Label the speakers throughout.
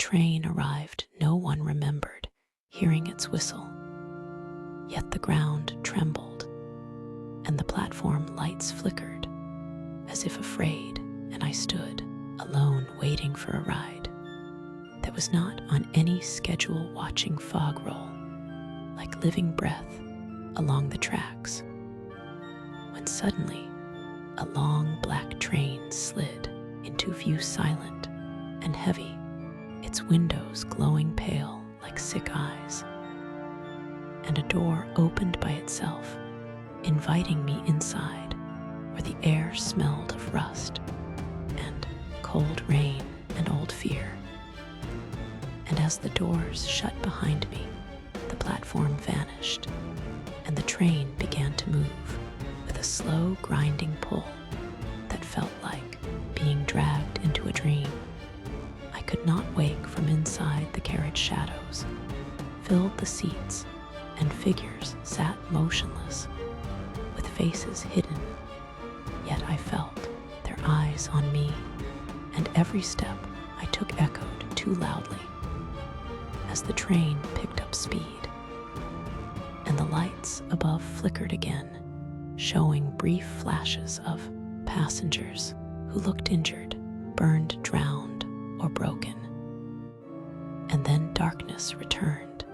Speaker 1: train arrived, no one remembered hearing its whistle. Yet the ground trembled, and the platform lights flickered, as if afraid, and I stood, alone, waiting for a ride that was not on any schedule, watching fog roll like living breath along the tracks, when suddenly a long black train slid into view, silent and heavy, its windows glowing pale like sick eyes, and a door opened by itself, inviting me inside, where the air smelled of rust and cold rain and old fear. And as the doors shut behind me, the platform vanished, and the train began to move with a slow, grinding pull that felt like being dragged into a dream. I could not wake from inside. The carriage shadows filled the seats, and figures sat motionless, with faces hidden, yet I felt their eyes on me, and every step I took echoed too loudly as the train picked up speed, and the lights above flickered again, showing brief flashes of passengers who looked injured, burned, drowned, or broken. And then darkness returned,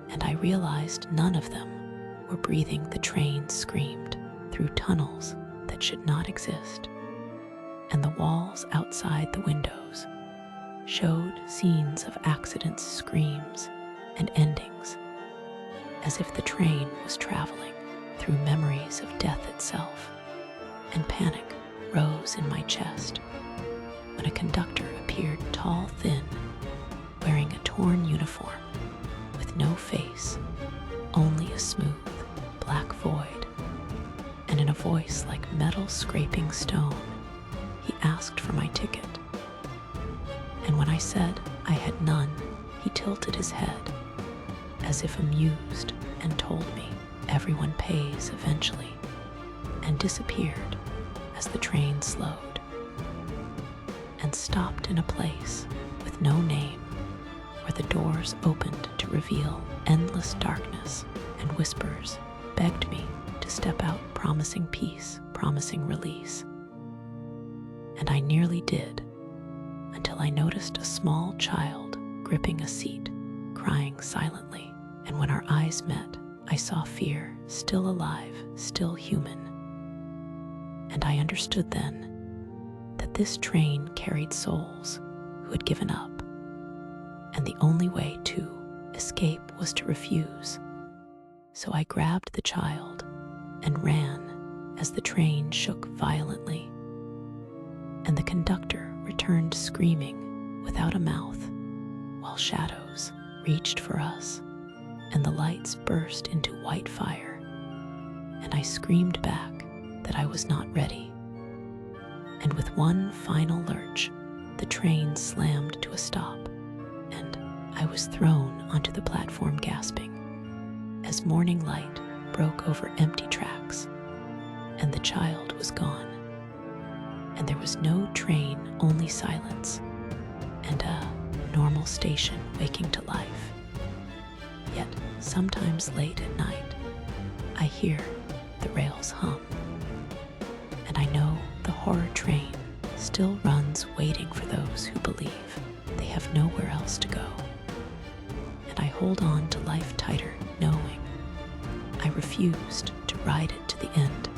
Speaker 1: and I realized none of them were breathing. The train screamed through tunnels that should not exist, and the walls outside the windows showed scenes of accidents, screams, and endings, as if the train was traveling through memories of death itself. And panic rose in my chest when a conductor appeared, tall, thin, wearing a torn uniform, with no face, only a smooth black void, and in a voice like metal scraping stone, he asked for my ticket. And when I said I had none, he tilted his head, as if amused, and told me everyone pays eventually, and disappeared as the train slowed and stopped in a place with no name, where the doors opened to reveal endless darkness, and whispers begged me to step out, promising peace, promising release. And I nearly did, until I noticed a small child gripping a seat, crying silently. And when our eyes met, I saw fear, still alive, still human. And I understood then that this train carried souls who had given up, and the only way to escape was to refuse. So I grabbed the child and ran as the train shook violently, and the conductor returned screaming without a mouth, while shadows reached for us, and the lights burst into white fire, and I screamed back that I was not ready. And with one final lurch, the train slammed to a stop, and I was thrown onto the platform, gasping, as morning light broke over empty tracks, and the child was gone. And there was no train, only silence, and a normal station waking to life. Yet sometimes late at night, I hear the rails hum, and I know the horror train still runs, waiting for those who believe they have nowhere else to go. And I hold on to life tighter, knowing I refused to ride it to the end.